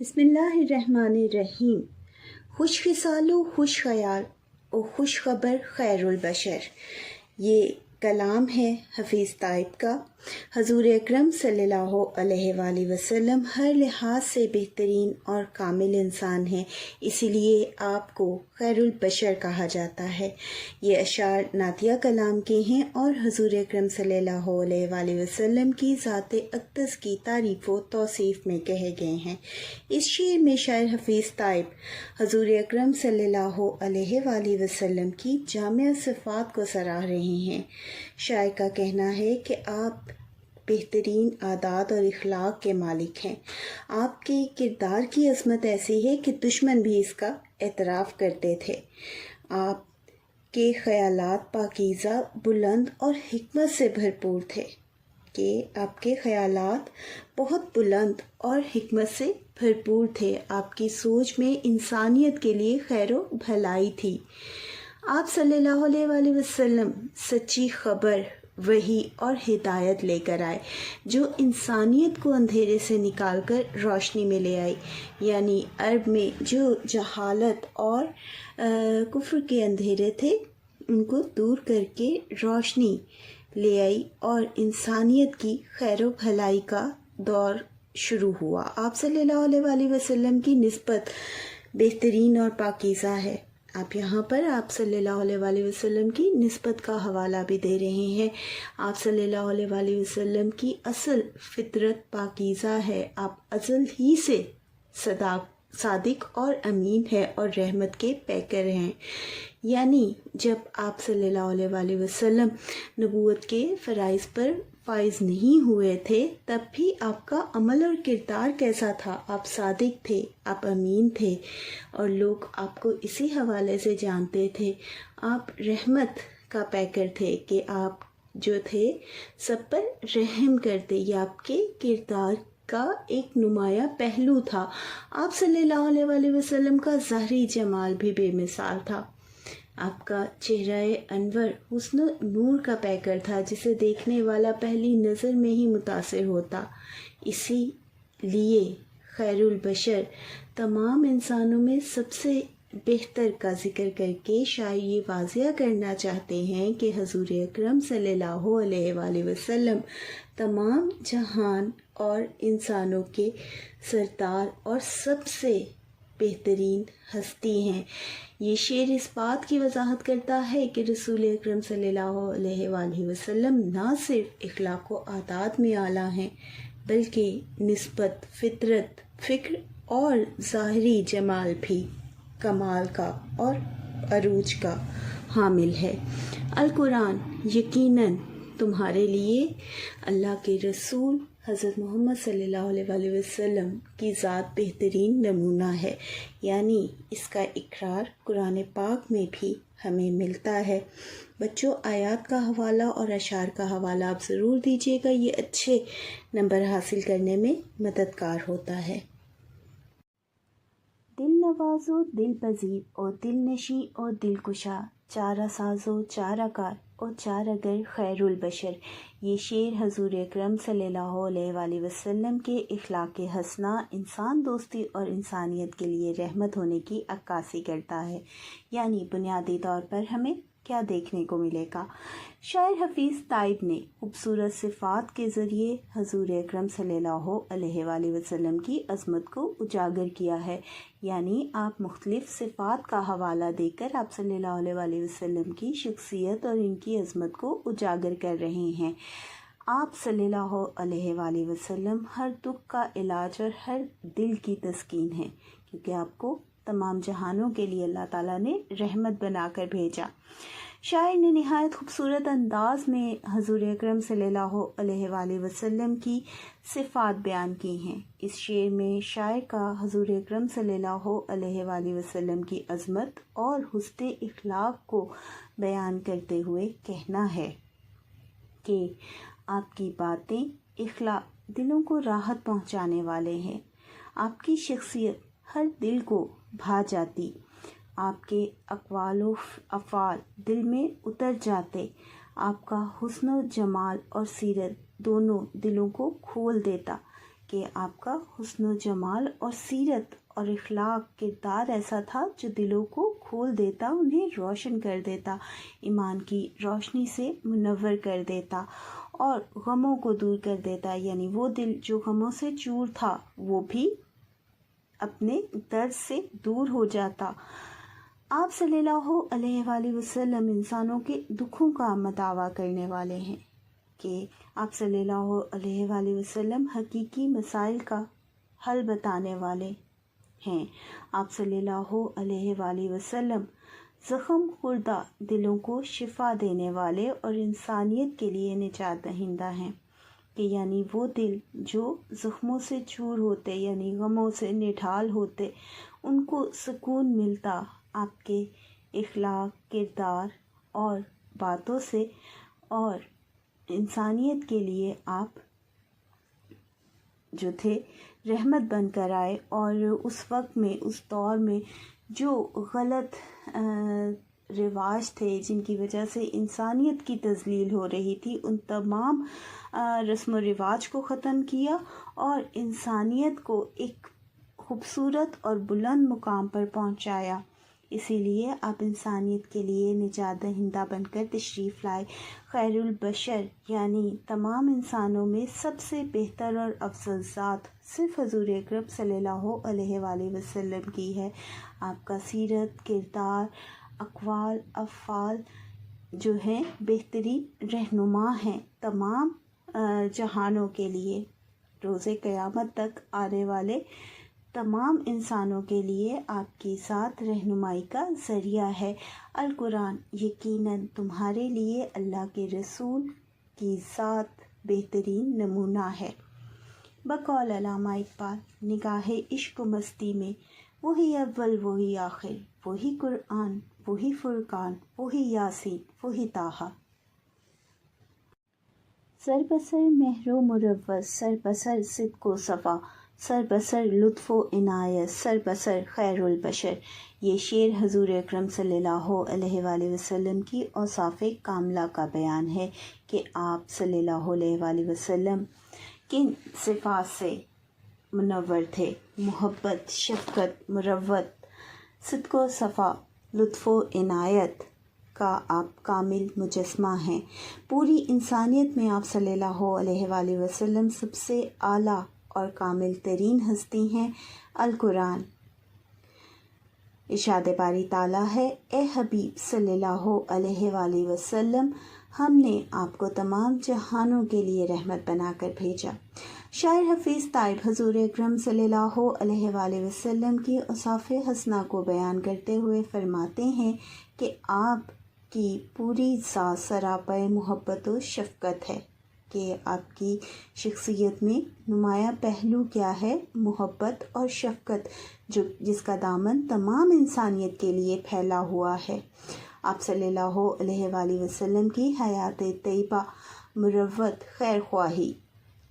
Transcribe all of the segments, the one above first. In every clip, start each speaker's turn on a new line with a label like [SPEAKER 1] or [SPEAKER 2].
[SPEAKER 1] بسم اللہ الرحمن الرحیم۔ خوش خصال و خوش خیال و خوش خبر خیر البشر، یہ کلام ہے حفیظ طائب کا۔ حضور اکرم صلی اللہ علیہ وآلہ وسلم ہر لحاظ سے بہترین اور کامل انسان ہیں، اسی لیے آپ کو خیر البشر کہا جاتا ہے۔ یہ اشعار نعتیہ کلام کے ہیں اور حضور اکرم صلی اللہ علیہ وآلہ وسلم کی ذات اقدس کی تعریف و توصیف میں کہے گئے ہیں۔ اس شعر میں شاعر حفیظ طائب حضور اکرم صلی اللہ علیہ وآلہ وسلم کی جامع صفات کو سراہ رہے ہیں۔ شاعر کا کہنا ہے کہ آپ بہترین عادات اور اخلاق کے مالک ہیں۔ آپ کے کردار کی عظمت ایسی ہے کہ دشمن بھی اس کا اعتراف کرتے تھے۔ آپ کے خیالات پاکیزہ، بلند اور حکمت سے بھرپور تھے آپ کے خیالات بہت بلند اور حکمت سے بھرپور تھے۔ آپ کی سوچ میں انسانیت کے لیے خیر و بھلائی تھی۔ آپ صلی اللہ علیہ وآلہ وسلم سچی خبر، وحی اور ہدایت لے کر آئے جو انسانیت کو اندھیرے سے نکال کر روشنی میں لے آئی، یعنی عرب میں جو جہالت اور کفر کے اندھیرے تھے ان کو دور کر کے روشنی لے آئی اور انسانیت کی خیر و بھلائی کا دور شروع ہوا۔ آپ صلی اللہ علیہ وآلہ وسلم کی نسبت بہترین اور پاکیزہ ہے۔ آپ یہاں پر آپ صلی اللہ علیہ وآلہ وسلم کی نسبت کا حوالہ بھی دے رہے ہیں۔ آپ صلی اللہ علیہ وآلہ وسلم کی اصل فطرت پاکیزہ ہے۔ آپ ازل ہی سے صادق اور امین ہے اور رحمت کے پیکر ہیں، یعنی جب آپ صلی اللہ علیہ وآلہ وسلم نبوت کے فرائض پر فائز نہیں ہوئے تھے تب بھی آپ کا عمل اور کردار کیسا تھا؟ آپ صادق تھے، آپ امین تھے اور لوگ آپ کو اسی حوالے سے جانتے تھے۔ آپ رحمت کا پیکر تھے کہ آپ جو تھے سب پر رحم کرتے، یہ آپ کے کردار کا ایک نمایاں پہلو تھا۔ آپ صلی اللہ علیہ وآلہ وسلم کا ظاہری جمال بھی بے مثال تھا۔ آپ کا چہرہ انور حسن و نور کا پیکر تھا جسے دیکھنے والا پہلی نظر میں ہی متاثر ہوتا۔ اسی لیے خیر البشر، تمام انسانوں میں سب سے بہتر کا ذکر کر کے شاعر یہ واضح کرنا چاہتے ہیں کہ حضور اکرم صلی اللہ علیہ وآلہ وسلم تمام جہان اور انسانوں کے سردار اور سب سے بہترین ہستی ہیں۔ یہ شعر اس بات کی وضاحت کرتا ہے کہ رسول اکرم صلی اللہ علیہ وآلہ وسلم نہ صرف اخلاق و عادات میں اعلیٰ ہیں بلکہ نسبت، فطرت، فکر اور ظاہری جمال بھی کمال کا اور عروج کا حامل ہے۔ القرآن یقیناً تمہارے لیے اللہ کے رسول حضرت محمد صلی اللہ علیہ وآلہ وسلم کی ذات بہترین نمونہ ہے، یعنی اس کا اقرار قرآن پاک میں بھی ہمیں ملتا ہے۔ بچوں، آیات کا حوالہ اور اشعار کا حوالہ آپ ضرور دیجیے گا، یہ اچھے نمبر حاصل کرنے میں مددگار ہوتا ہے۔ دل نواز و دل پذیر اور دل نشیں اور دل کشا، چارہ ساز و چارہ کار اور چارہ گر خیر البشر، یہ شعر حضور اکرم صلی اللہ علیہ وآلہ وسلم کے اخلاق حسنہ، انسان دوستی اور انسانیت کے لیے رحمت ہونے کی عکاسی کرتا ہے۔ یعنی بنیادی طور پر ہمیں کیا دیکھنے کو ملے گا؟ شاعر حفیظ طائب نے خوبصورت صفات کے ذریعے حضور اکرم صلی اللہ علیہ وآلہ وسلم کی عظمت کو اجاگر کیا ہے، یعنی آپ مختلف صفات کا حوالہ دے کر آپ صلی اللہ علیہ وآلہ وسلم کی شخصیت اور ان کی عظمت کو اجاگر کر رہے ہیں۔ آپ صلی اللہ علیہ وآلہ وسلم ہر دکھ کا علاج اور ہر دل کی تسکین ہیں، کیونکہ آپ کو تمام جہانوں کے لیے اللہ تعالیٰ نے رحمت بنا کر بھیجا۔ شاعر نے نہایت خوبصورت انداز میں حضور اکرم صلی اللہ علیہ وآلہ وسلم کی صفات بیان کی ہیں۔ اس شعر میں شاعر کا حضور اکرم صلی اللہ علیہ وآلہ وسلم کی عظمت اور حسن اخلاق کو بیان کرتے ہوئے کہنا ہے کہ آپ کی باتیں، اخلاق دلوں کو راحت پہنچانے والے ہیں۔ آپ کی شخصیت ہر دل کو بھا جاتی، آپ کے اقوال و افعال دل میں اتر جاتے، آپ کا حسن و جمال اور سیرت دونوں دلوں کو کھول دیتا کہ آپ کا حسن و جمال اور سیرت اور اخلاق کردار ایسا تھا جو دلوں کو کھول دیتا، انہیں روشن کر دیتا، ایمان کی روشنی سے منور کر دیتا اور غموں کو دور کر دیتا. یعنی وہ دل جو غموں سے چور تھا وہ بھی اپنے درد سے دور ہو جاتا. آپ صلی اللہ علیہ وآلہ وسلم انسانوں کے دکھوں کا مداوع کرنے والے ہیں کہ آپ صلی اللہ علیہ وآلہ وسلم حقیقی مسائل کا حل بتانے والے ہیں. آپ صلی اللہ علیہ وآلہ وسلم زخم خوردہ دلوں کو شفا دینے والے اور انسانیت کے لیے نجات دہندہ ہیں کہ یعنی وہ دل جو زخموں سے چور ہوتے، یعنی غموں سے نڈھال ہوتے، ان کو سکون ملتا آپ کے اخلاق، کردار اور باتوں سے، اور انسانیت کے لیے آپ جو تھے رحمت بن کر آئے. اور اس وقت میں، اس دور میں جو غلط رواج تھے جن کی وجہ سے انسانیت کی تذلیل ہو رہی تھی، ان تمام رسم و رواج کو ختم کیا اور انسانیت کو ایک خوبصورت اور بلند مقام پر پہنچایا. اسی لیے آپ انسانیت کے لیے نجات دہندہ بن کر تشریف لائے. خیر البشر یعنی تمام انسانوں میں سب سے بہتر اور افضل ذات صرف حضور اکرم صلی اللہ علیہ وآلہ وسلم کی ہے. آپ کا سیرت، کردار، اقوال، افعال جو ہیں بہترین رہنما ہیں تمام جہانوں کے لیے. روز قیامت تک آنے والے تمام انسانوں کے لیے آپ کی ذات رہنمائی کا ذریعہ ہے. القرآن یقیناً تمہارے لیے اللہ کے رسول کی ذات بہترین نمونہ ہے. بقول علامہ اقبال، نگاہ عشق و مستی میں وہی اول وہی آخر، وہی قرآن وہی فرقان، وہی یاسین وہی طٰہٰ. سر بسر مہر و مروت، سر بسر صدق و صفا، سر بسر لطف و عنایت، سر بسر خیر البشر. یہ شعر حضور اکرم صلی اللہ علیہ وآلہ وسلم کی اوصاف کاملہ کا بیان ہے کہ آپ صلی اللہ علیہ وآلہ وسلم کن صفات سے منور تھے. محبت، شفقت، مروت، صدق و صفا، لطف و عنایت کا آپ کامل مجسمہ ہیں. پوری انسانیت میں آپ صلی اللہ علیہ وآلہ وسلم سب سے اعلیٰ اور کامل ترین ہستی ہیں. القرآن ارشاد باری تعالیٰ ہے، اے حبیب صلی اللہ علیہ وآلہ وسلم، ہم نے آپ کو تمام جہانوں کے لیے رحمت بنا کر بھیجا. شاعر حفیظ طیب حضور اکرم صلی اللہ علیہ وآلہ وسلم کی اوصاف حسنہ کو بیان کرتے ہوئے فرماتے ہیں کہ آپ کی پوری ذات سراپے محبت و شفقت ہے. کہ آپ کی شخصیت میں نمایاں پہلو کیا ہے؟ محبت اور شفقت، جس کا دامن تمام انسانیت کے لیے پھیلا ہوا ہے. آپ صلی اللہ علیہ وآلہ وسلم کی حیات طیبہ مروت، خیر خواہی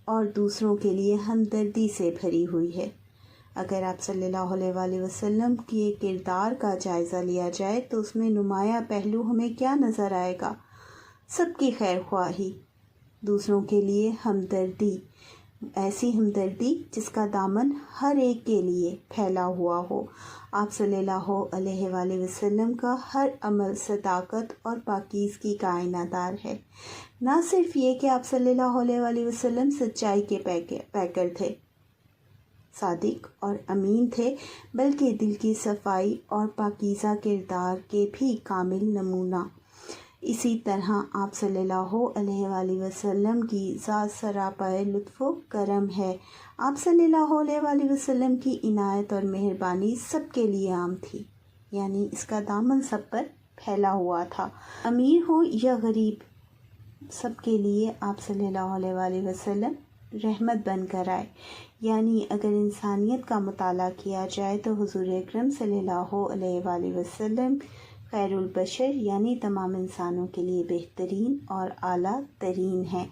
[SPEAKER 1] اور دوسروں کے لیے ہمدردی سے بھری ہوئی ہے. اگر آپ صلی اللہ علیہ وآلہ وسلم کے کردار کا جائزہ لیا جائے تو اس میں نمایاں پہلو ہمیں کیا نظر آئے گا؟ سب کی خیر خواہی، دوسروں کے لیے ہمدردی، ایسی ہمدردی جس کا دامن ہر ایک کے لیے پھیلا ہوا ہو. آپ صلی اللہ علیہ وآلہ وسلم کا ہر عمل صداقت اور پاکیزگی کا آئینہ دار ہے. نہ صرف یہ کہ آپ صلی اللہ علیہ وآلہ وسلم سچائی کے پیکر تھے، صادق اور امین تھے، بلکہ دل کی صفائی اور پاکیزہ کردار کے بھی کامل نمونہ. اسی طرح آپ صلی اللہ علیہ وآلہ وسلم کی ذات سراپے لطف و کرم ہے. آپ صلی اللہ علیہ وآلہ وسلم کی عنایت اور مہربانی سب کے لیے عام تھی، یعنی اس کا دامن سب پر پھیلا ہوا تھا. امیر ہو یا غریب، سب کے لیے آپ صلی اللہ علیہ وآلہ وسلم رحمت بن کر آئے. یعنی اگر انسانیت کا مطالعہ کیا جائے تو حضور اکرم صلی اللہ علیہ وآلہ وسلم خیر البشر یعنی تمام انسانوں کے لیے بہترین اور اعلیٰ ترین ہیں.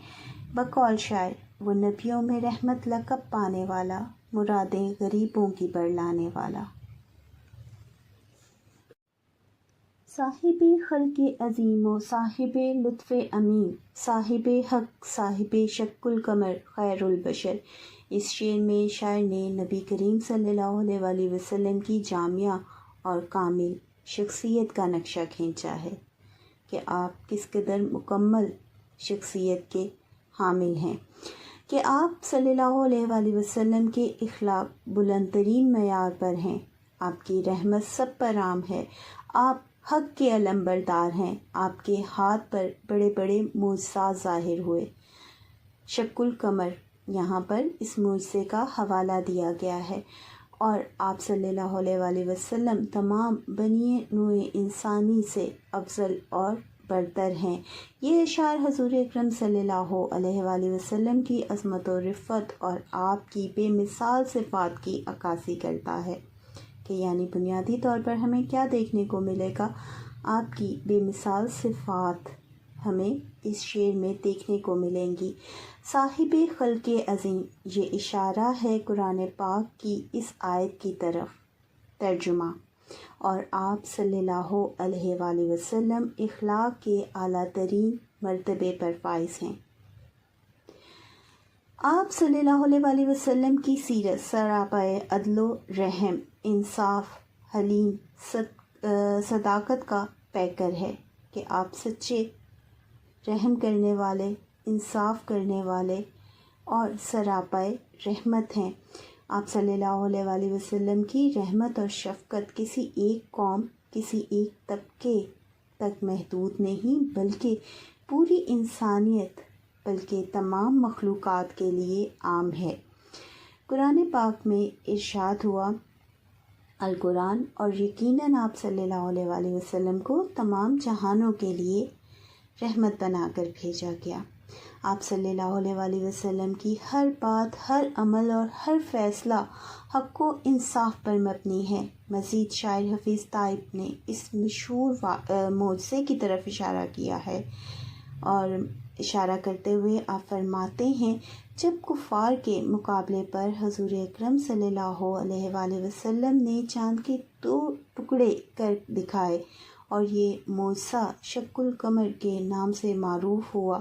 [SPEAKER 1] بقول شاعر، وہ نبیوں میں رحمت لقب پانے والا، مرادیں غریبوں کی برلانے والا. صاحب خلق عظیم و صاحب لطف امین، صاحب حق صاحب شک القمر خیر البشر. اس شعر میں شاعر نے نبی کریم صلی اللہ علیہ وسلم کی جامع اور کامل شخصیت کا نقشہ کھینچا ہے کہ آپ کس قدر مکمل شخصیت کے حامل ہیں، کہ آپ صلی اللہ علیہ وسلم کے اخلاق بلند ترین معیار پر ہیں، آپ کی رحمت سب پر عام ہے، آپ حق کے علم بردار ہیں، آپ کے ہاتھ پر بڑے بڑے معجزات ظاہر ہوئے۔ شق القمر، یہاں پر اس معجزے کا حوالہ دیا گیا ہے، اور آپ صلی اللہ علیہ وسلم تمام بنی نوع انسانی سے افضل اور برتر ہیں۔ یہ اشعار حضور اکرم صلی اللہ علیہ وآلہ وسلم کی عظمت و رفعت اور آپ کی بے مثال صفات کی عکاسی کرتا ہے، کہ یعنی بنیادی طور پر ہمیں کیا دیکھنے کو ملے گا؟ آپ کی بے مثال صفات ہمیں اس شعر میں دیکھنے کو ملیں گی۔ صاحب خلق عظیم، یہ اشارہ ہے قرآن پاک کی اس آیت کی طرف۔ ترجمہ، اور آپ صلی اللہ علیہ وآلہ وسلم اخلاق کے اعلیٰ ترین مرتبے پر فائز ہیں۔ آپ صلی اللہ علیہ وآلہ وسلم کی سیرت سراپائے عدل و رحم، انصاف، حلیم، صداقت کا پیکر ہے، کہ آپ سچے، رحم کرنے والے، انصاف کرنے والے اور سراپائے رحمت ہیں۔ آپ صلی اللہ علیہ وآلہ وسلم کی رحمت اور شفقت کسی ایک قوم، کسی ایک طبقے تک محدود نہیں، بلکہ پوری انسانیت، بلکہ تمام مخلوقات کے لیے عام ہے۔ قرآن پاک میں ارشاد ہوا، القرآن، اور یقیناً آپ صلی اللہ علیہ وآلہ وسلم کو تمام جہانوں کے لیے رحمت بنا کر بھیجا گیا۔ آپ صلی اللہ علیہ وآلہ وسلم کی ہر بات، ہر عمل اور ہر فیصلہ حق و انصاف پر مبنی ہے۔ مزید شاعر حفیظ طیب نے اس مشہور معجزے کی طرف اشارہ کیا ہے، اور اشارہ کرتے ہوئے آپ فرماتے ہیں، جب کفار کے مقابلے پر حضور اکرم صلی اللہ علیہ وآلہ وسلم نے چاند کے 2 ٹکڑے کر دکھائے اور یہ معجزہ شق القمر کے نام سے معروف ہوا،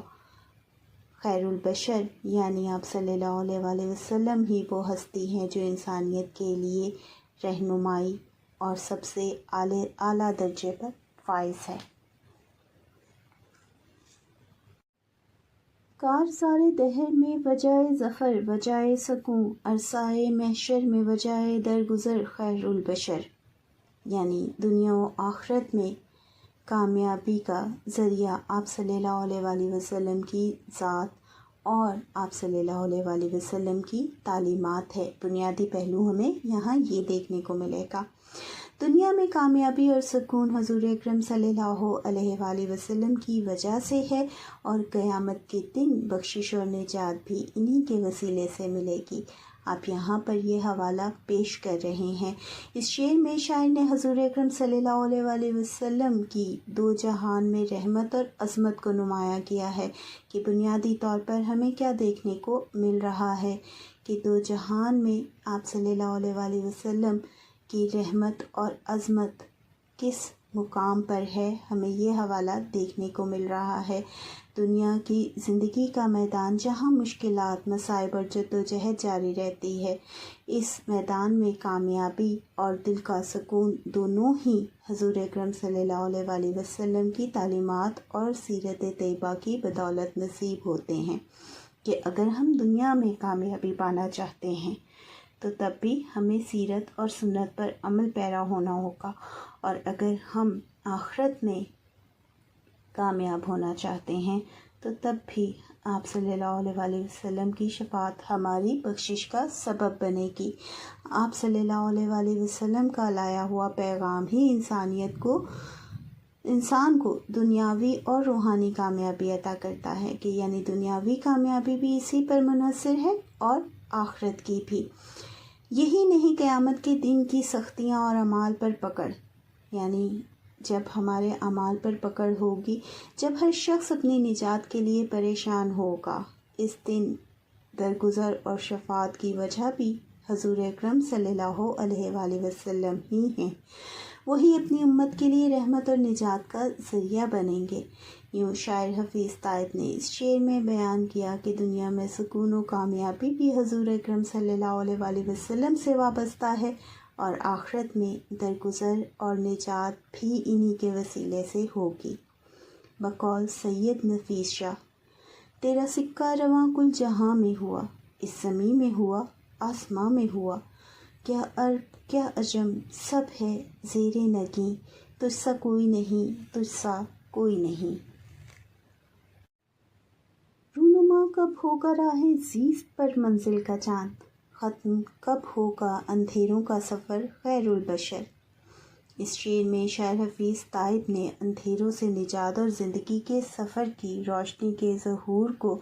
[SPEAKER 1] خیر البشر یعنی آپ صلی اللہ علیہ وآلہ وسلم ہی وہ ہستی ہیں جو انسانیت کے لیے رہنمائی اور سب سے اعلیٰ درجے پر فائز ہے۔ کارزار دہر میں وجائے ظفر وجائے سکون، عرصۂ محشر میں وجائے درگزر خیر البشر، یعنی دنیا و آخرت میں کامیابی کا ذریعہ آپ صلی اللہ علیہ وآلہ وسلم کی ذات اور آپ صلی اللہ علیہ وآلہ وسلم کی تعلیمات ہے۔ بنیادی پہلو ہمیں یہاں یہ دیکھنے کو ملے گا۔ دنیا میں کامیابی اور سکون حضور اکرم صلی اللہ علیہ وآلہ وسلم کی وجہ سے ہے، اور قیامت کے دن بخشش اور نجات بھی انہی کے وسیلے سے ملے گی۔ آپ یہاں پر یہ حوالہ پیش کر رہے ہیں۔ اس شعر میں شاعر نے حضور اکرم صلی اللہ علیہ وآلہ وسلم کی 2 جہان میں رحمت اور عظمت کو نمایاں کیا ہے، کہ بنیادی طور پر ہمیں کیا دیکھنے کو مل رہا ہے، کہ 2 جہان میں آپ صلی اللہ علیہ وآلہ وسلم کی رحمت اور عظمت کس مقام پر ہے، ہمیں یہ حوالہ دیکھنے کو مل رہا ہے۔ دنیا کی زندگی کا میدان جہاں مشکلات، مصائب اور جدوجہد جاری رہتی ہے، اس میدان میں کامیابی اور دل کا سکون دونوں ہی حضور اکرم صلی اللہ علیہ وآلہ وسلم کی تعلیمات اور سیرت طیبہ کی بدولت نصیب ہوتے ہیں، کہ اگر ہم دنیا میں کامیابی پانا چاہتے ہیں تو تب بھی ہمیں سیرت اور سنت پر عمل پیرا ہونا ہوگا، اور اگر ہم آخرت میں کامیاب ہونا چاہتے ہیں تو تب بھی آپ صلی اللہ علیہ وآلہ وسلم کی شفاعت ہماری بخشش کا سبب بنے گی۔ آپ صلی اللہ علیہ وآلہ وسلم کا لایا ہوا پیغام ہی انسان کو دنیاوی اور روحانی کامیابی عطا کرتا ہے، کہ یعنی دنیاوی کامیابی بھی اسی پر منحصر ہے اور آخرت کی بھی۔ یہی نہیں، قیامت کے دن کی سختیاں اور اعمال پر پکڑ، یعنی جب ہمارے اعمال پر پکڑ ہوگی، جب ہر شخص اپنی نجات کے لیے پریشان ہوگا، اس دن درگزر اور شفاعت کی وجہ بھی حضور اکرم صلی اللہ علیہ وآلہ وسلم ہی ہیں۔ وہی اپنی امت کے لیے رحمت اور نجات کا ذریعہ بنیں گے۔ یوں شاعر حفیظ طیب نے اس شعر میں بیان کیا کہ دنیا میں سکون و کامیابی بھی حضور اکرم صلی اللہ علیہ وآلہ وسلم سے وابستہ ہے، اور آخرت میں درگزر اور نجات بھی انہی کے وسیلے سے ہوگی۔ بقول سید نفیس شاہ: تیرا سکہ رواں کل جہاں میں ہوا، اس زمیں میں ہوا، آسماں میں ہوا، کیا عرب کیا عجم سب ہے زیر نگیں، تجھ سا کوئی نہیں، تجھ سا کوئی نہیں۔ رونما کب ہوگا راہ زیست پر منزل کا چاند، ختم کب ہوگا اندھیروں کا سفر خیر البشر۔ اس شعر میں شاعر حفیظ طیب نے اندھیروں سے نجات اور زندگی کے سفر کی روشنی کے ظہور کو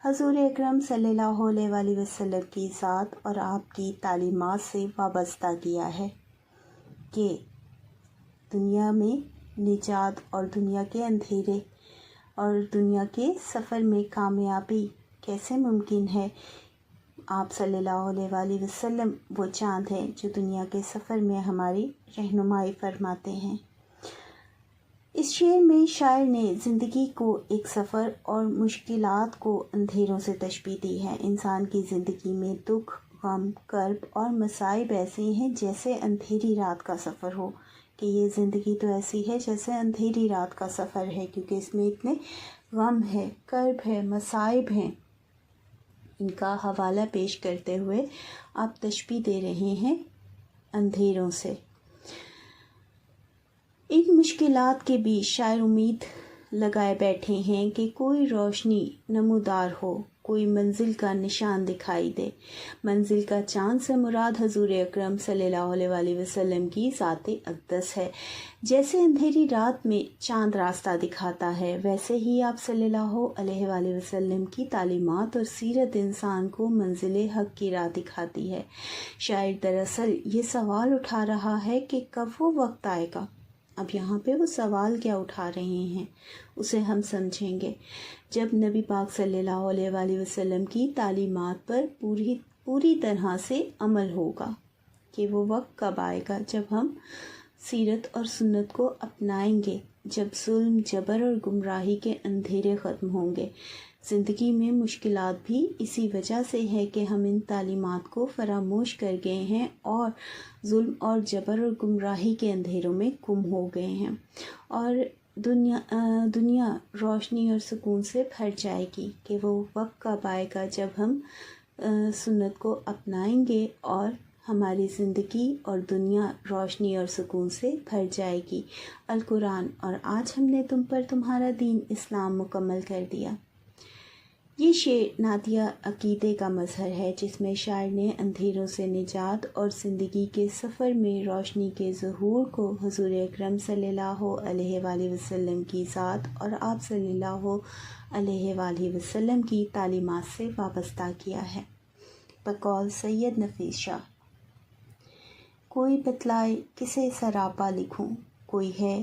[SPEAKER 1] حضور اکرم صلی اللہ علیہ وآلہ وسلم کی ذات اور آپ کی تعلیمات سے وابستہ کیا ہے کہ دنیا میں نجات اور دنیا کے اندھیرے اور دنیا کے سفر میں کامیابی کیسے ممکن ہے۔ آپ صلی اللہ علیہ وآلہ وسلم وہ چاند ہیں جو دنیا کے سفر میں ہماری رہنمائی فرماتے ہیں۔ اس شعر میں شاعر نے زندگی کو ایک سفر اور مشکلات کو اندھیروں سے تشبیہ دی ہے۔ انسان کی زندگی میں دکھ، غم، کرب اور مصائب ایسے ہیں جیسے اندھیری رات کا سفر ہو، کہ یہ زندگی تو ایسی ہے جیسے اندھیری رات کا سفر ہے، کیونکہ اس میں اتنے غم ہے، کرب ہے، مصائب ہیں۔ ان کا حوالہ پیش کرتے ہوئے آپ تشبیہ دے رہے ہیں اندھیروں سے۔ ان مشکلات کے بیچ شاعر امید لگائے بیٹھے ہیں کہ کوئی روشنی نمودار ہو، کوئی منزل کا نشان دکھائی دے۔ منزل کا چاند سے مراد حضور اکرم صلی اللہ علیہ وآلہ وسلم کی ذات اقدس ہے۔ جیسے اندھیری رات میں چاند راستہ دکھاتا ہے، ویسے ہی آپ صلی اللہ علیہ وآلہ وسلم کی تعلیمات اور سیرت انسان کو منزل حق کی راہ دکھاتی ہے۔ شاعر دراصل یہ سوال اٹھا رہا ہے کہ کب وہ وقت آئے گا۔ اب یہاں پہ وہ سوال کیا اٹھا رہے ہیں اسے ہم سمجھیں گے، جب نبی پاک صلی اللہ علیہ وآلہ وسلم کی تعلیمات پر پوری طرح سے عمل ہوگا، کہ وہ وقت کب آئے گا جب ہم سیرت اور سنت کو اپنائیں گے، جب ظلم، جبر اور گمراہی کے اندھیرے ختم ہوں گے۔ زندگی میں مشکلات بھی اسی وجہ سے ہے کہ ہم ان تعلیمات کو فراموش کر گئے ہیں اور ظلم اور جبر اور گمراہی کے اندھیروں میں گم ہو گئے ہیں، اور دنیا روشنی اور سکون سے بھر جائے گی۔ کہ وہ وقت کب آئے گا جب ہم سنت کو اپنائیں گے اور ہماری زندگی اور دنیا روشنی اور سکون سے بھر جائے گی۔ القرآن: اور آج ہم نے تم پر تمہارا دین اسلام مکمل کر دیا۔ یہ شعر نعتیہ عقیدے کا مظہر ہے، جس میں شاعر نے اندھیروں سے نجات اور زندگی کے سفر میں روشنی کے ظہور کو حضور اکرم صلی اللہ علیہ وآلہ وسلم کی ذات اور آپ صلی اللہ علیہ وآلہ وسلم کی تعلیمات سے وابستہ کیا ہے۔ بقول سید نفیس شاہ: کوئی بتلائے کسے سراپا لکھوں، کوئی ہے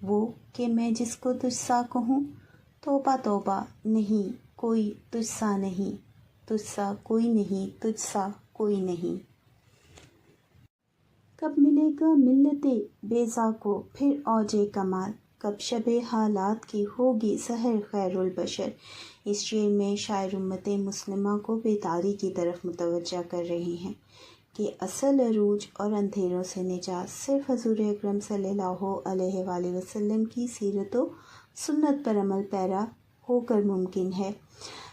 [SPEAKER 1] وہ کہ میں جس کو تجھ سا کہوں، توبہ توبہ نہیں کوئی تجھ سا نہیں، تجھ سا کوئی نہیں، تجھ سا کوئی نہیں۔ کب ملے گا ملت بیضا کو پھر اوج کمال، کب شب حالات کی ہوگی سحر خیر البشر۔ اس شعر میں شاعر امت مسلمہ کو بیداری کی طرف متوجہ کر رہے ہیں کہ اصل عروج اور اندھیروں سے نجات صرف حضور اکرم صلی اللہ علیہ وآلہ وسلم کی سیرت و سنت پر عمل پیرا ہو کر ممکن ہے۔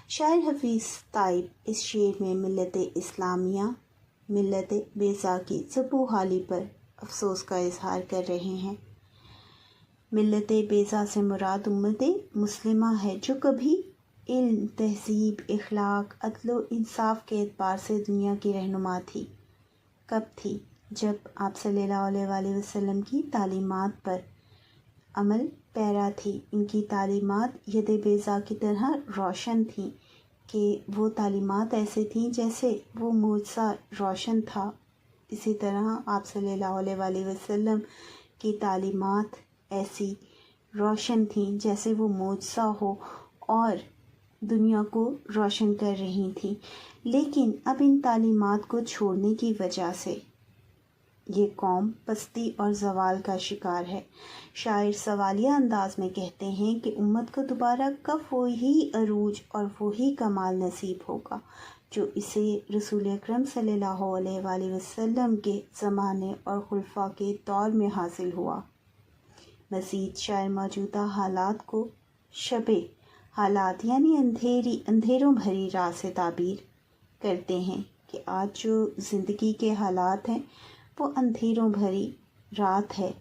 [SPEAKER 1] شاعر حفیظ طیب اس شعر میں ملت اسلامیہ، ملت بیضا کی زبوں حالی پر افسوس کا اظہار کر رہے ہیں۔ ملت بیضا سے مراد امت مسلمہ ہے، جو کبھی علم، تہذیب، اخلاق، عدل و انصاف کے اعتبار سے دنیا کی رہنما تھی۔ کب تھی؟ جب آپ صلی اللہ علیہ وآلہ وسلم کی تعلیمات پر عمل پیرا تھی۔ ان کی تعلیمات ید بیضا کی طرح روشن تھیں، کہ وہ تعلیمات ایسے تھیں جیسے وہ معجزہ روشن تھا۔ اسی طرح آپ صلی اللہ علیہ وآلہ وسلم کی تعلیمات ایسی روشن تھیں جیسے وہ معجزہ ہو اور دنیا کو روشن کر رہی تھیں۔ لیکن اب ان تعلیمات کو چھوڑنے کی وجہ سے یہ قوم پستی اور زوال کا شکار ہے۔ شاعر سوالیہ انداز میں کہتے ہیں کہ امت کو دوبارہ کب وہی عروج اور وہی کمال نصیب ہوگا جو اسے رسول اکرم صلی اللہ علیہ وآلہ وسلم کے زمانے اور خلفاء کے دور میں حاصل ہوا۔ مزید شاعر موجودہ حالات کو شبِ حالات یعنی اندھیروں بھری رات سے تعبیر کرتے ہیں کہ آج جو زندگی کے حالات ہیں وہ اندھیروں بھری رات ہے،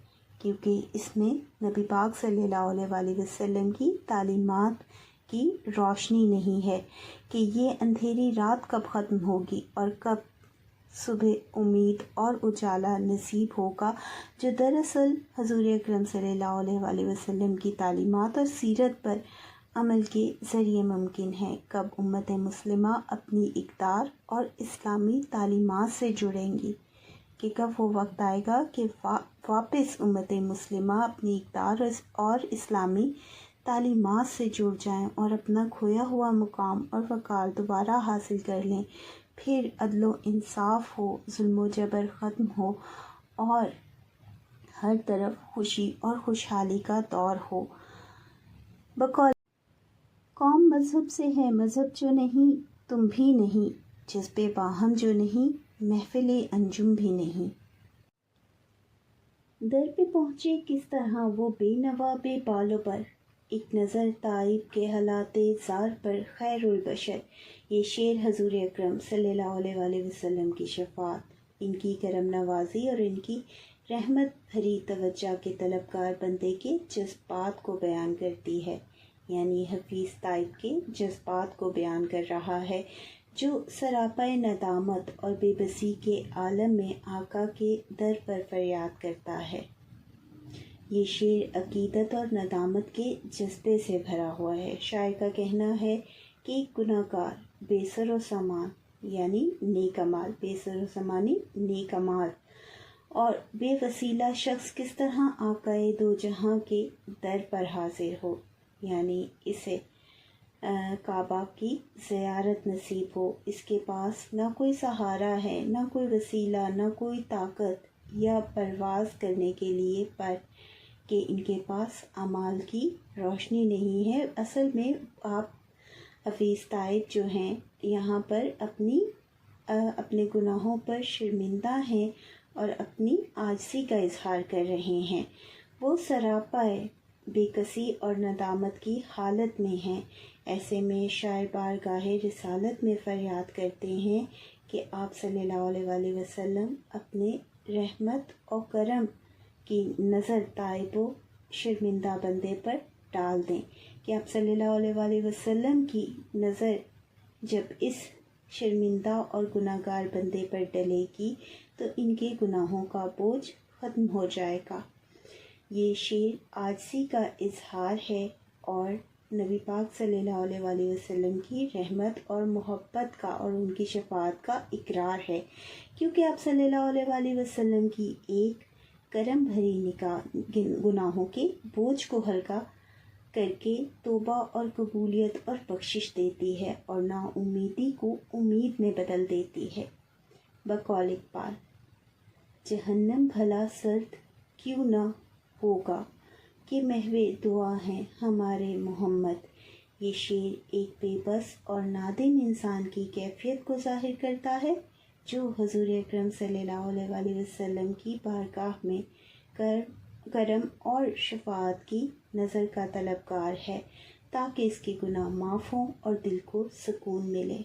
[SPEAKER 1] کیونکہ اس میں نبی پاک صلی اللہ علیہ وآلہ وسلم کی تعلیمات کی روشنی نہیں ہے کہ یہ اندھیری رات کب ختم ہوگی اور کب صبح امید اور اجالا نصیب ہوگا، جو دراصل حضور اکرم صلی اللہ علیہ وآلہ وسلم کی تعلیمات اور سیرت پر عمل کے ذریعے ممکن ہے۔ کب امت مسلمہ اپنی اقدار اور اسلامی تعلیمات سے جڑیں گی، کہ کب وہ وقت آئے گا کہ واپس امت مسلمہ اپنی اقدار اور اسلامی تعلیمات سے جڑ جائیں اور اپنا کھویا ہوا مقام اور وقار دوبارہ حاصل کر لیں، پھر عدل و انصاف ہو، ظلم و جبر ختم ہو اور ہر طرف خوشی اور خوشحالی کا دور ہو۔ بقول قوم مذہب سے ہے مذہب جو نہیں تم بھی نہیں، جذبِ باہم جو نہیں محفل انجم بھی نہیں۔ در پہ پہنچے کس طرح وہ بے نوا بے بال و پر، ایک نظر تائب کے حالات زار پر خیر البشر۔ یہ شعر حضور اکرم صلی اللہ علیہ وآلہ وسلم کی شفاعت، ان کی کرم نوازی اور ان کی رحمت بھری توجہ کے طلبگار بندے کے جذبات کو بیان کرتی ہے، یعنی حفیظ طیب کے جذبات کو بیان کر رہا ہے جو سراپا ندامت اور بے بسی کے عالم میں آقا کے در پر فریاد کرتا ہے۔ یہ شعر عقیدت اور ندامت کے جذبے سے بھرا ہوا ہے۔ شاعر کا کہنا ہے کہ ایک گناہ گار بے سر و سامان یعنی نیک اعمال، بے سر و سامانی نیک اعمال اور بے وسیلہ شخص کس طرح آقا دو جہاں کے در پر حاضر ہو، یعنی اسے کعبہ کی زیارت نصیب ہو۔ اس کے پاس نہ کوئی سہارا ہے، نہ کوئی وسیلہ، نہ کوئی طاقت یا پرواز کرنے کے لیے، پر کہ ان کے پاس اعمال کی روشنی نہیں ہے۔ اصل میں آپ حفیظ طیب جو ہیں یہاں پر اپنے گناہوں پر شرمندہ ہیں اور اپنی عاجزی کا اظہار کر رہے ہیں۔ وہ سراپا بے کسی اور ندامت کی حالت میں ہیں۔ ایسے میں شاعر بارگاہ رسالت میں فریاد کرتے ہیں کہ آپ صلی اللہ علیہ وآلہ وسلم اپنے رحمت اور کرم کی نظر تائب و شرمندہ بندے پر ڈال دیں، کہ آپ صلی اللہ علیہ وآلہ وسلم کی نظر جب اس شرمندہ اور گناہ گار بندے پر ڈلے گی تو ان کے گناہوں کا بوجھ ختم ہو جائے گا۔ یہ شعر عاجزی کا اظہار ہے اور نبی پاک صلی اللہ علیہ وآلہ وسلم کی رحمت اور محبت کا اور ان کی شفاعت کا اقرار ہے، کیونکہ آپ صلی اللہ علیہ وآلہ وسلم کی ایک کرم بھری گناہوں کے بوجھ کو ہلکا کر کے توبہ اور قبولیت اور بخشش دیتی ہے اور نا امیدی کو امید میں بدل دیتی ہے۔ بقول اقبال جہنم بھلا سرد کیوں نہ ہوگا کہ محو دعا ہیں ہمارے محمد۔ یہ شعر ایک بے بس اور نادم انسان کی کیفیت کو ظاہر کرتا ہے جو حضور اکرم صلی اللہ علیہ وآلہ وسلم کی بارگاہ میں کرم اور شفاعت کی نظر کا طلبگار ہے تاکہ اس کے گناہ معاف ہوں اور دل کو سکون ملے۔